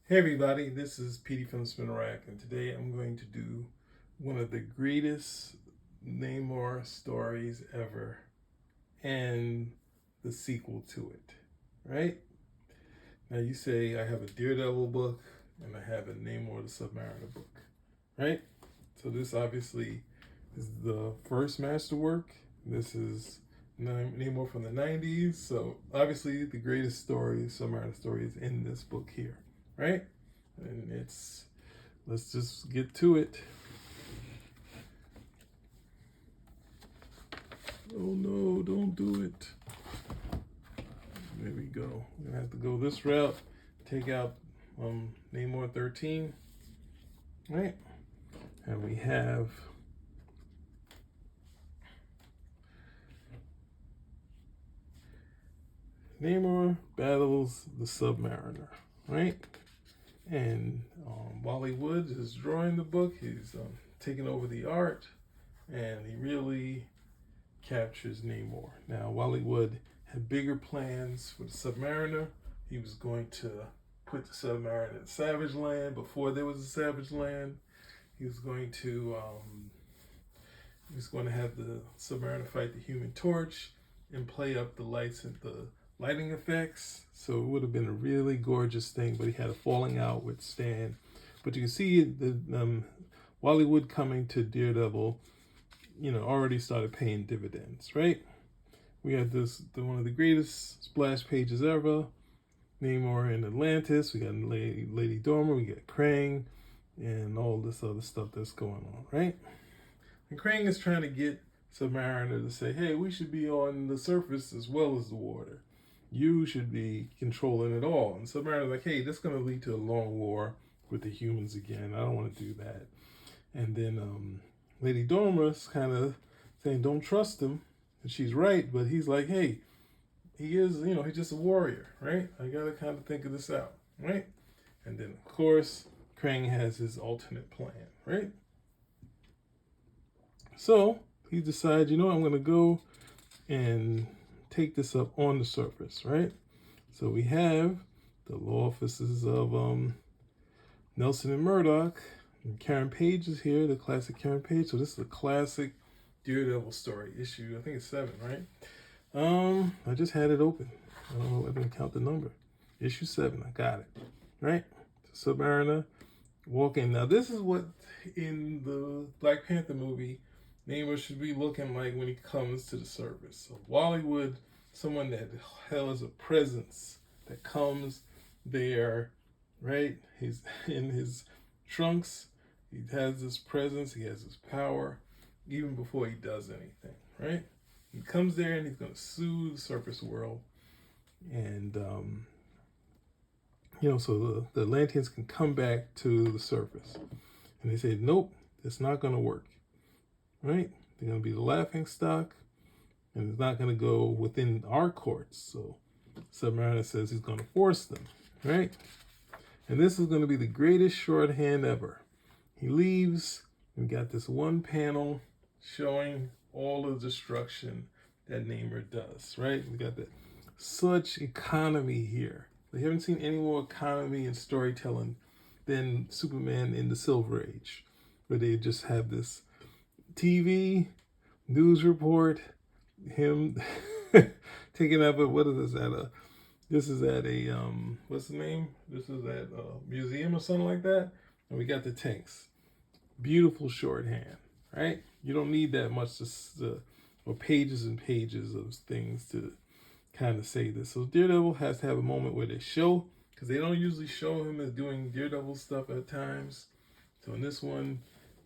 Hey everybody, this is Petey from the Spinner Rack, and today I'm going to do one of the greatest Namor stories ever and the sequel to it, right? Now you say I have a Daredevil book and I have a Namor the Sub-Mariner book, right? So this obviously is the first masterwork. This is Namor from the 90s, so obviously the greatest story, Sub-Mariner story, is in this book here, right? And let's just get to it. Oh no, don't do it. There we go. We're gonna have to go this route. Take out Namor 13. Right? And we have Namor battles the Sub-Mariner. Right? And Wally Wood is drawing the book. He's taking over the art, and he really captures Namor. Now, Wally Wood had bigger plans for the Sub-Mariner. He was going to put the Sub-Mariner in Savage Land before there was a Savage Land. He was going to have the Sub-Mariner fight the Human Torch and play up the lights and the lighting effects. So it would have been a really gorgeous thing, but he had a falling out with Stan. But you can see the Wally Wood coming to Daredevil, already started paying dividends, right? We had one of the greatest splash pages ever. Namor in Atlantis. We got Lady Dormer. We got Krang, and all this other stuff that's going on, right? And Krang is trying to get Sub-Mariner to say, hey, we should be on the surface as well as the water. You should be controlling it all. And Sub-Mariner's like, hey, that's going to lead to a long war with the humans again. I don't want to do that. And then Lady Dormer's kind of saying, don't trust him. And she's right, but he's like, hey, he is, he's just a warrior, right? I got to kind of think of this out, right? And then, of course, Krang has his alternate plan, right? So he decides, I'm going to go and take this up on the surface, right? So we have the law offices of Nelson and Murdoch. And Karen Page is here, the classic Karen Page. So this is a classic Daredevil story, issue, I think it's 7, right? I just had it open. I don't know, I didn't count the number. Issue 7, I got it. Right? Sub-Mariner walking. Now this is what in the Black Panther movie Namor should be looking like when he comes to the surface. So Wally Wood, someone that has a presence that comes there, right? He's in his trunks. He has this presence. He has this power, even before he does anything, right? He comes there and he's going to soothe the surface world. And, so the Atlanteans can come back to the surface. And they say, nope, it's not going to work, right? They're going to be the laughing stock, and it's not going to go within our courts. So Sub-Mariner says he's going to force them, right? And this is going to be the greatest shorthand ever. He leaves, and we got this one panel showing all the destruction that Namor does, right? We got such economy here. We haven't seen any more economy and storytelling than Superman in the Silver Age, where they just have this TV news report, him taking up what is this at this is at a what's the name? This is at a museum or something like that. And we got the tanks. Beautiful shorthand, right? You don't need that much or pages and pages of things to kind of say this. So Daredevil has to have a moment where they show, because they don't usually show him as doing Daredevil stuff at times. So in this one,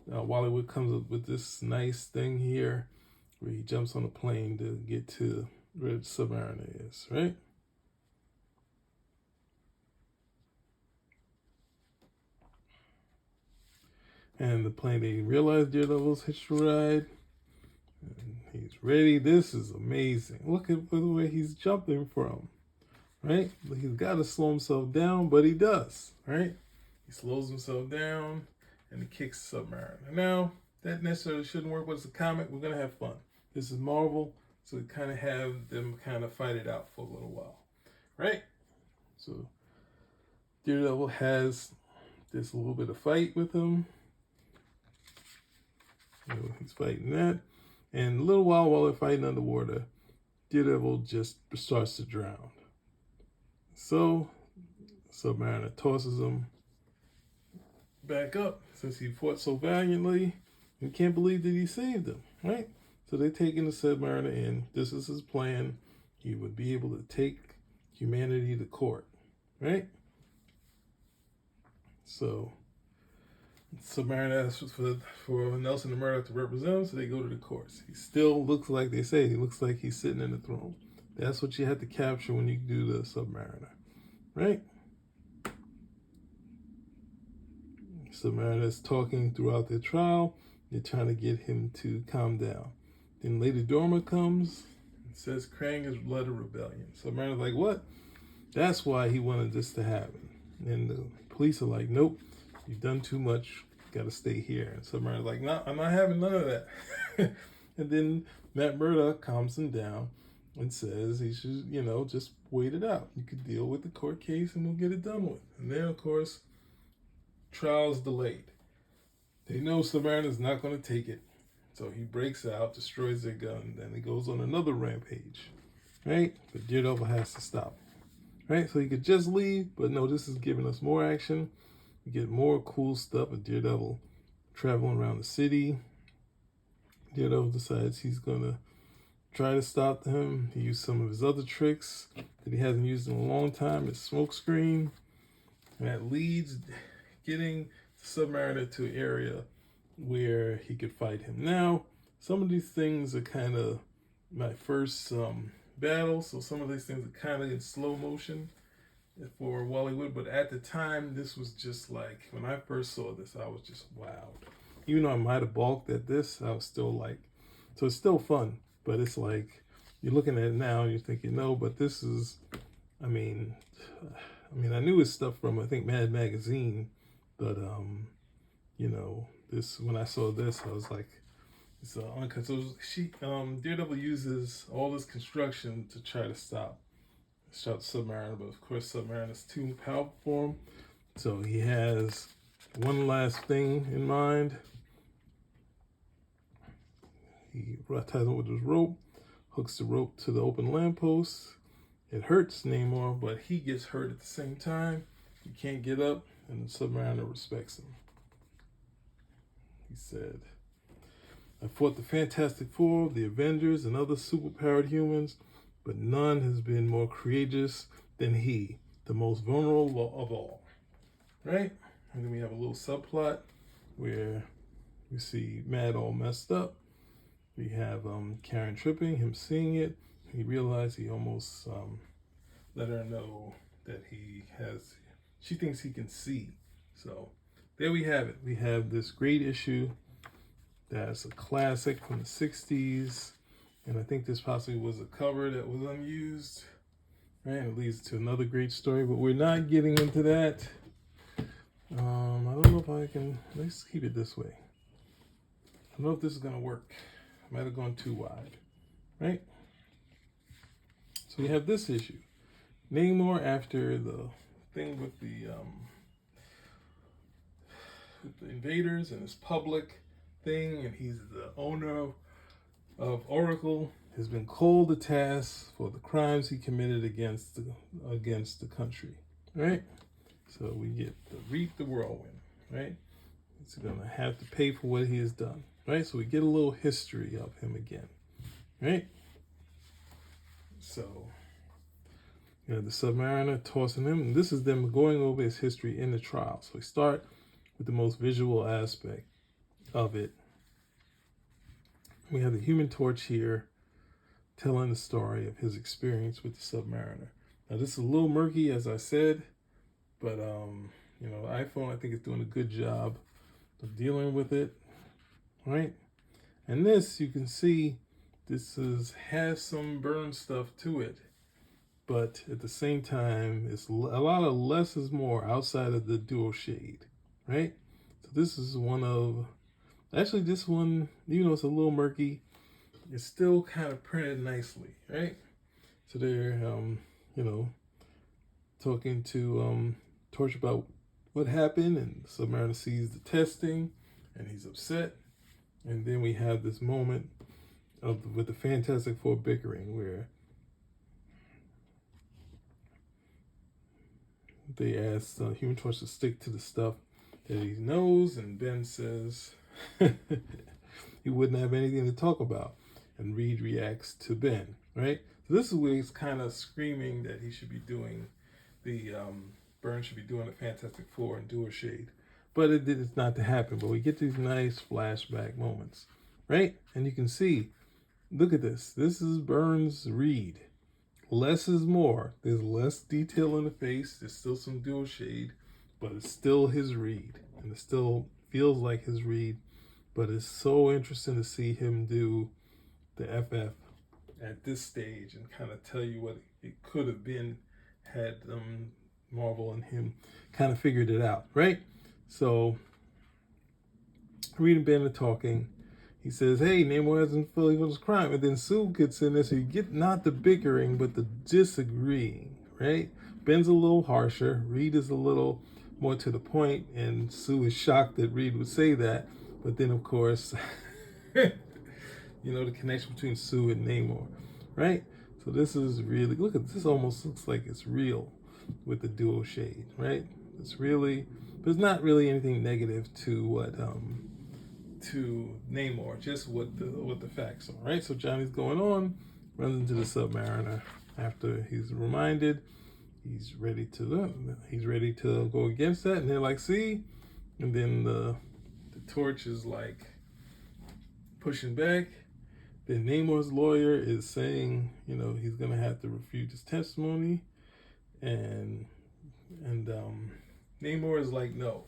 Wally Wood comes up with this nice thing here where he jumps on a plane to get to where the Sub-Mariner is, right? And the plane, they realize Daredevil's hitched a ride. And he's ready. This is amazing. Look at the way he's jumping from, right? He's got to slow himself down, but he does, right? He slows himself down and he kicks the Sub-Mariner. Now, that necessarily shouldn't work, but it's a comic. We're going to have fun. This is Marvel, so we kind of have them kind of fight it out for a little while, right? So Daredevil has this little bit of fight with him. He's fighting that. And a little while they're fighting underwater, Daredevil just starts to drown. So, Submariner tosses him back up since he fought so valiantly and can't believe that he saved him, right? So they're taking the Submariner in. This is his plan. He would be able to take humanity to court, right? So Submariner asks for Nelson and Murdoch to represent him, so they go to the courts. He still looks like they say. He looks like he's sitting in the throne. That's what you have to capture when you do the Submariner, right? Submariner is talking throughout their trial. They're trying to get him to calm down. Then Lady Dormer comes and says Krang has led a rebellion. Submariner's like, what? That's why he wanted this to happen. And the police are like, nope, you've done too much. Got to stay here. And Submariner's like, no, I'm not having none of that. And then Matt Murdock calms him down and says he should, just wait it out. You could deal with the court case and we'll get it done with. And then, of course, trial's delayed. They know Submariner's not going to take it. So he breaks out, destroys their gun, then he goes on another rampage. Right? But Daredevil has to stop. Right? So he could just leave, but no, this is giving us more action. We get more cool stuff with Daredevil traveling around the city. Daredevil decides he's going to try to stop him. He used some of his other tricks that he hasn't used in a long time, his smoke screen. And that leads getting the Submariner to an area where he could fight him. Now, some of these things are kind of my first battle, so some of these things are kind of in slow motion for Wallywood, but at the time, this was just like, when I first saw this, I was just wowed. Even though I might have balked at this, I was still like, so it's still fun, but it's like, you're looking at it now and you're thinking, no, but this is, I mean, I knew his stuff from, I think, Mad Magazine, but, this, when I saw this, I was like, it's uncut. So Daredevil uses all this construction to try to stop Submariner, but of course Submariner's too powerful for him. So he has one last thing in mind. He ties him with his rope, hooks the rope to the open lamppost. It hurts Namor, but he gets hurt at the same time. He can't get up, and the Submariner respects him. He said, I fought the Fantastic Four, the Avengers, and other superpowered humans, but none has been more courageous than he, the most vulnerable of all. Right? And then we have a little subplot where we see Matt all messed up. We have Karen tripping, him seeing it. He realized he almost let her know that she thinks he can see. So there we have it. We have this great issue that's a classic from the 60s. And I think this possibly was a cover that was unused. Right? It leads to another great story, but we're not getting into that. I don't know if I can, let's keep it this way. I don't know if this is going to work. I might have gone too wide. Right? So we have this issue. Namor, after the thing with the invaders and his public thing, and he's the owner of Oracle, has been called to task for the crimes he committed against the country. Right? So we get to reap the whirlwind. Right? He's going to have to pay for what he has done. Right? So we get a little history of him again. Right? So the Submariner tossing him, and this is them going over his history in the trial. So we start with the most visual aspect of it. We have the Human Torch here telling the story of his experience with the Submariner. Now this is a little murky, as I said, but the iPhone, I think, is doing a good job of dealing with it, right? And this, you can see, has some burn stuff to it, but at the same time, it's a lot of less is more outside of the dual shade, right? So this is actually this one, even though it's a little murky, it's still kind of printed nicely, right? So they're, talking to Torch about what happened, and the Submariner sees the testing, and he's upset. And then we have this moment with the Fantastic Four bickering where they ask Human Torch to stick to the stuff that he knows, and Ben says he wouldn't have anything to talk about. And Reed reacts to Ben, right? So this is where he's kind of screaming that he should be doing Byrne should be doing the Fantastic Four and Dual Shade. But it's not to happen. But we get these nice flashback moments, right? And you can see, look at this. This is Byrne's Reed. Less is more. There's less detail in the face. There's still some Dual Shade, but it's still his Reed. And it still feels like his Reed. But it's so interesting to see him do the FF at this stage and kind of tell you what it could have been had Marvel and him kind of figured it out, right? So Reed and Ben are talking. He says, hey, Namor hasn't fully finished crime. And then Sue gets in there, so you get not the bickering, but the disagreeing, right? Ben's a little harsher. Reed is a little more to the point, and Sue is shocked that Reed would say that. But then, of course, you know, the connection between Sue and Namor, right? So this is really, look at this, almost looks like it's real with the Dual Shade, right? It's really, there's not really anything negative to what, to Namor, just what the facts are, right? So Johnny's going on, runs into the Submariner after he's reminded. He's ready to go against that, and they're like, see? And then the Torch is like pushing back. Then Namor's lawyer is saying, you know, he's gonna have to refute his testimony, and Namor is like, no,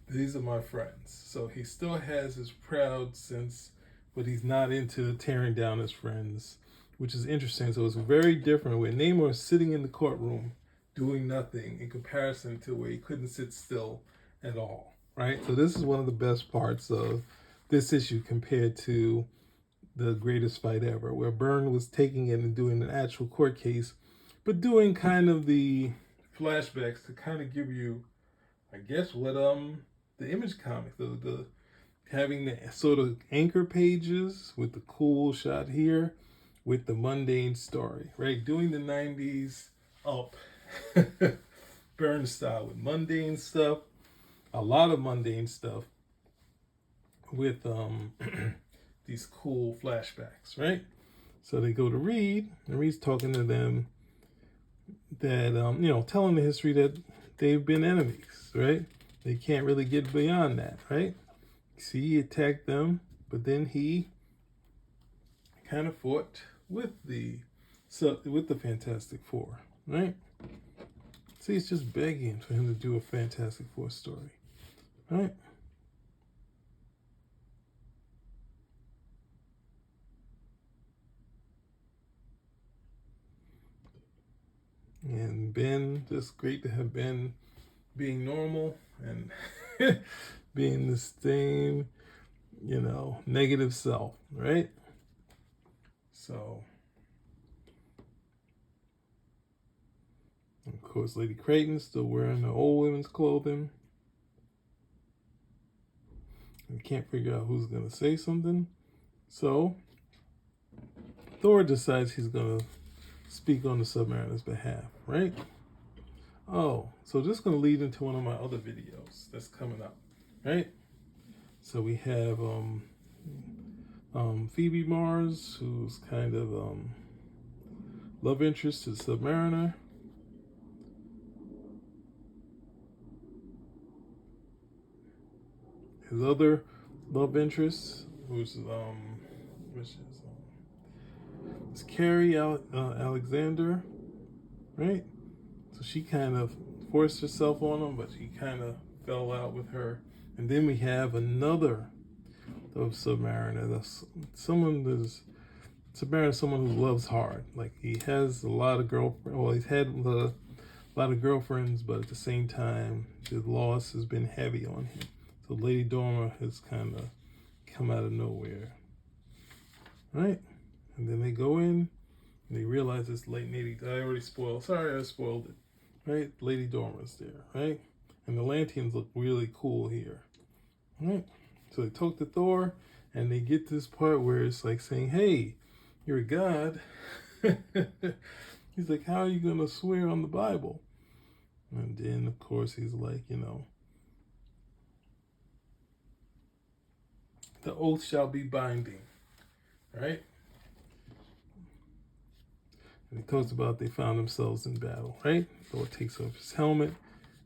these are my friends. So he still has his proud sense, but he's not into tearing down his friends, which is interesting. So it's very different where Namor is sitting in the courtroom doing nothing in comparison to where he couldn't sit still at all, right? So this is one of the best parts of this issue compared to the Greatest Fight Ever, where Byrne was taking it and doing an actual court case, but doing kind of the flashbacks to kind of give you, I guess, what the Image comic, the having the sort of anchor pages with the cool shot here with the mundane story, right? Doing the 90s up Byrne style with mundane stuff, a lot of mundane stuff with these cool flashbacks, right? So they go to Reed, and Reed's talking to them that, you know, telling the history that they've been enemies, right? They can't really get beyond that, right? See, he attacked them, but then he kind of fought with the Fantastic Four, right? See, it's just begging for him to do a Fantastic Four story, right? And Ben, just great to have Ben being normal and being the same, you know, negative self, right? So, of course, Lady Creighton's still wearing the old women's clothing. We can't figure out who's going to say something. So, Thor decides he's going to speak on the Submariner's behalf, right? Oh, so this is going to lead into one of my other videos that's coming up, right? So we have Phoebe Mars, who's kind of love interest to the Submariner. His other love interest, who's is Carrie Alexander, right? So she kind of forced herself on him, but he kind of fell out with her. And then we have another Submariner. That's someone who loves hard. Like, he has a lot of girlfriends. Well, he's had a lot of girlfriends, but at the same time, the loss has been heavy on him. So Lady Dormer has kind of come out of nowhere, right? And then they go in, and they realize it's late 80s. I already spoiled. Sorry, I spoiled it. right? Lady Dormer's there, right? And the Lanteans look really cool here, right? So they talk to Thor, and they get this part where it's like saying, hey, you're a god. He's like, how are you going to swear on the Bible? And then, of course, he's like, the oath shall be binding, right? And he talks about they found themselves in battle, right? Thor takes off his helmet.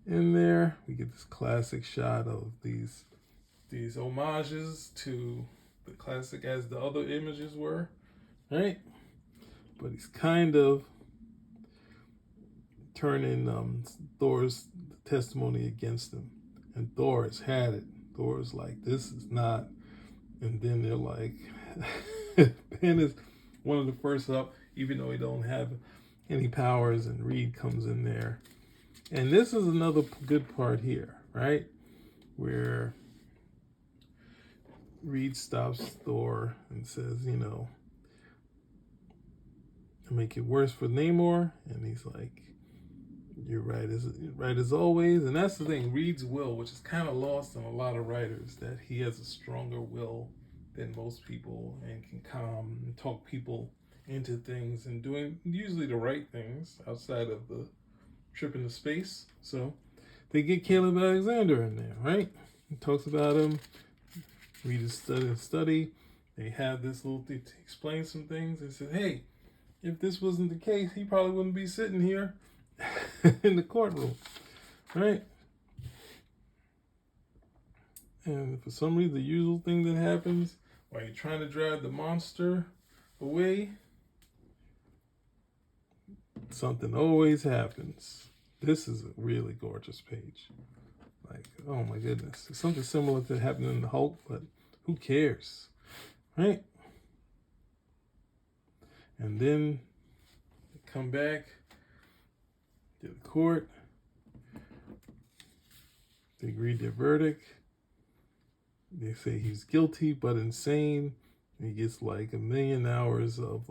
In there, we get this classic shot of these homages to the classic as the other images were, right? But he's kind of turning Thor's testimony against him. And Thor has had it. Thor's like, this is not. And then they're like, Ben is one of the first up, even though he don't have any powers, and Reed comes in there. And this is another good part here, right? Where Reed stops Thor and says, make it worse for Namor. And he's like, you're right as always. And that's the thing, Reed's will, which is kind of lost on a lot of writers, that he has a stronger will than most people and can calm and talk people into things and doing usually the right things outside of the trip into space. So they get Caleb Alexander in there, right? He talks about him. Reed is study. They have this little thing to explain some things. They said, hey, if this wasn't the case, he probably wouldn't be sitting here in the courtroom, right? And for some reason, the usual thing that happens while you're trying to drive the monster away, something always happens. This is a really gorgeous page. Like, oh my goodness. It's something similar to happening in the Hulk, but who cares, right? And then they come back to the court. They read their verdict. They say he's guilty but insane. He gets like 1 million hours of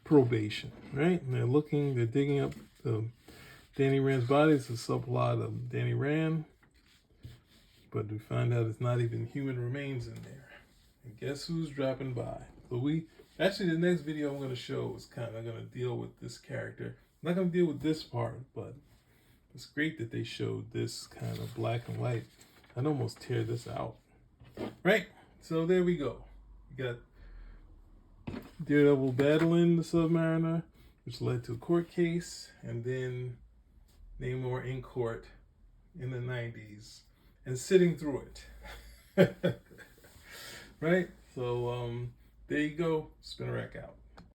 probation, right? And they're digging up Danny Rand's body. It's a subplot of Danny Rand. But we find out it's not even human remains in there. And guess who's dropping by? So the next video I'm going to show is kind of going to deal with this character. I'm not going to deal with this part, but it's great that they showed this kind of black and white. I'd almost tear this out. Right? So there we go. We got Daredevil battling the Sub-Mariner, which led to a court case, and then Namor in court in the 90s and sitting through it. Right? So there you go. Spinner Rack out.